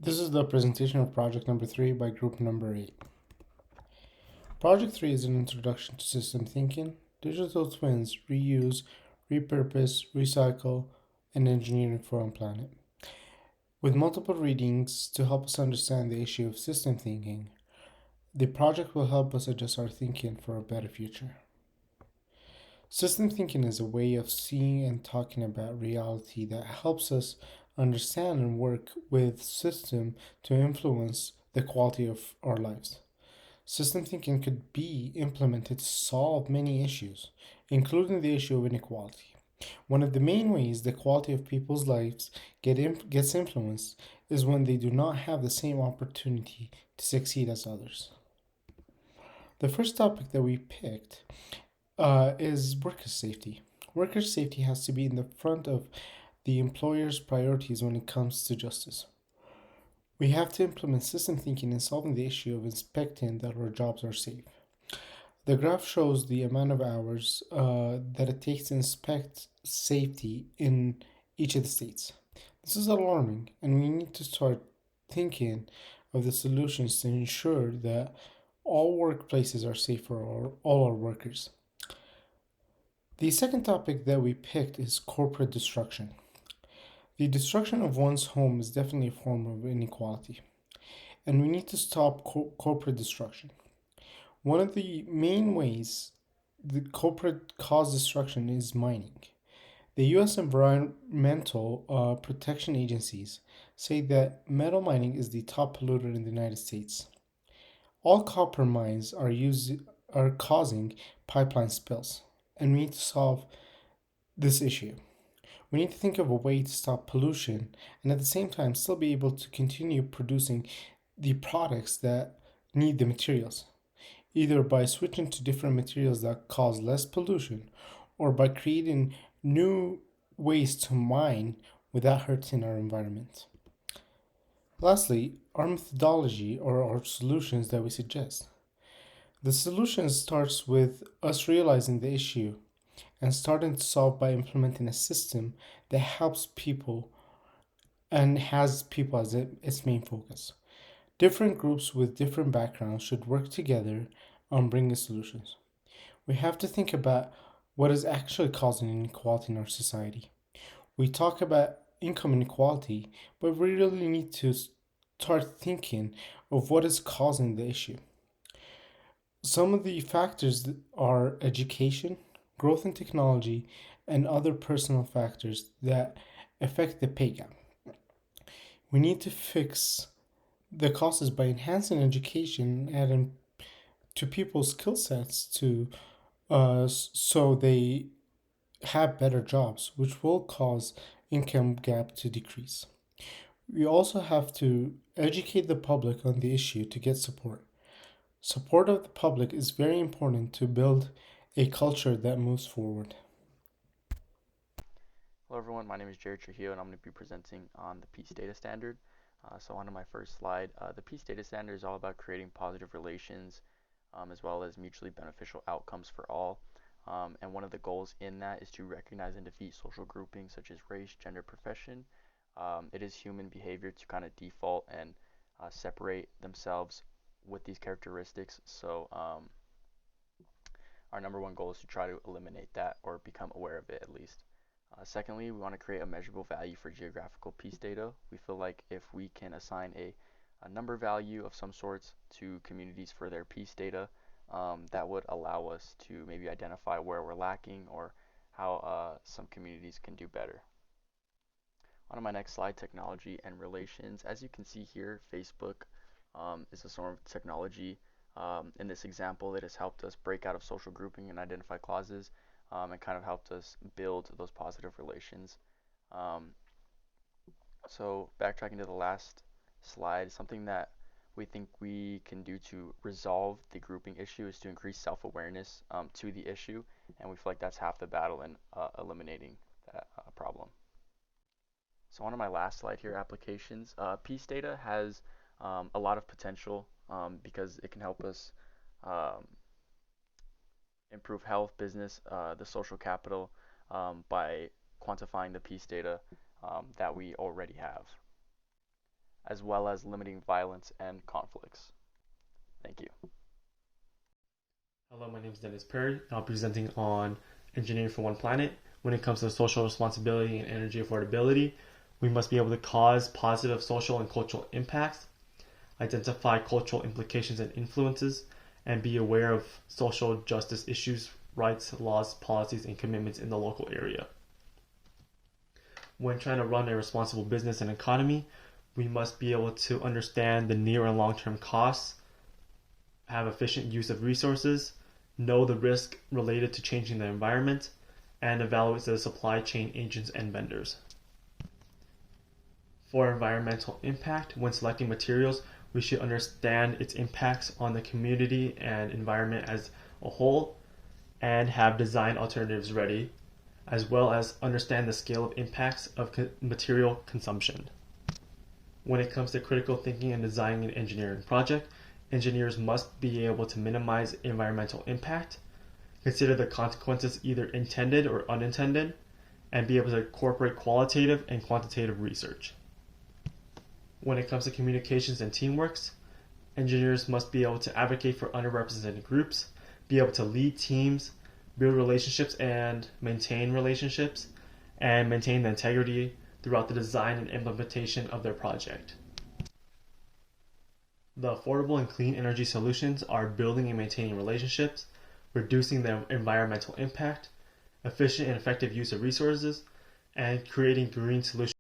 This is the presentation of project number 3 by group number 8. Project 3 is an introduction to system thinking, digital twins, reuse, repurpose, recycle, and engineering for our planet. With multiple readings to help us understand the issue of system thinking, the project will help us adjust our thinking for a better future. System thinking is a way of seeing and talking about reality that helps us understand and work with system to influence the quality of our lives. System thinking could be implemented to solve many issues, including the issue of inequality. One of the main ways the quality of people's lives gets influenced is when they do not have the same opportunity to succeed as others. The first topic that we picked is worker safety. Worker safety has to be in the front of the employer's priorities when it comes to justice. We have to implement system thinking in solving the issue of inspecting that our jobs are safe. The graph shows the amount of hours that it takes to inspect safety in each of the states. This is alarming, and we need to start thinking of the solutions to ensure that all workplaces are safe for all our workers. The second topic that we picked is corporate destruction. The destruction of one's home is definitely a form of inequality, and we need to stop corporate destruction. One of the main ways the corporate cause destruction is mining. The U.S. environmental protection agencies say that metal mining is the top polluter in the United States. All copper mines are causing pipeline spills, and we need to solve this issue. We need to think of a way to stop pollution and at the same time still be able to continue producing the products that need the materials, either by switching to different materials that cause less pollution or by creating new ways to mine without hurting our environment. Lastly, our methodology or our solutions that we suggest. The solution starts with us realizing the issue and starting to solve by implementing a system that helps people and has people as its main focus. Different groups with different backgrounds should work together on bringing solutions. We have to think about what is actually causing inequality in our society. We talk about income inequality, but we really need to start thinking of what is causing the issue. Some of the factors are education, growth in technology, and other personal factors that affect the pay gap. We need to fix the causes by enhancing education, adding to people's skill sets to so they have better jobs, which will cause income gap to decrease. We also have to educate the public on the issue to get support. Support of the public is very important to build a culture that moves forward. Hello everyone, my name is Jerry Trujillo and I'm going to be presenting on the Peace Data Standard. So on to my first slide. The Peace Data Standard is all about creating positive relations as well as mutually beneficial outcomes for all. And one of the goals in that is to recognize and defeat social groupings such as race, gender, profession. It is human behavior to kind of default and separate themselves with these characteristics. So our number one goal is to try to eliminate that or become aware of it at least. Secondly, we want to create a measurable value for geographical peace data. We feel like if we can assign a number value of some sorts to communities for their peace data, that would allow us to maybe identify where we're lacking or how some communities can do better. On to my next slide, technology and relations. As you can see here, Facebook is a sort of technology. In this example, it has helped us break out of social grouping and identify clauses and kind of helped us build those positive relations. Um, so backtracking to the last slide, something that we think we can do to resolve the grouping issue is to increase self-awareness to the issue, and we feel like that's half the battle in eliminating that problem. So on to my last slide here, applications. Peace data has a lot of potential because it can help us um, improve health, business, the social capital by quantifying the peace data that we already have. as well as limiting violence and conflicts. Thank you. Hello, my name is Dennis Perry, and I'll be presenting on engineering for one planet. When it comes to social responsibility and energy affordability, we must be able to cause positive social and cultural impacts, identify cultural implications and influences, and be aware of social justice issues, rights, laws, policies, and commitments in the local area. When trying to run a responsible business and economy, we must be able to understand the near and long-term costs, have efficient use of resources, know the risk related to changing the environment, and evaluate the supply chain agents and vendors. For environmental impact, when selecting materials, we should understand its impacts on the community and environment as a whole and have design alternatives ready, as well as understand the scale of impacts of material consumption. When it comes to critical thinking and designing an engineering project, engineers must be able to minimize environmental impact, consider the consequences either intended or unintended, and be able to incorporate qualitative and quantitative research. When it comes to communications and teamwork, engineers must be able to advocate for underrepresented groups, be able to lead teams, build relationships and maintain relationships, and maintain the integrity throughout the design and implementation of their project. The affordable and clean energy solutions are building and maintaining relationships, reducing the environmental impact, efficient and effective use of resources, and creating green solutions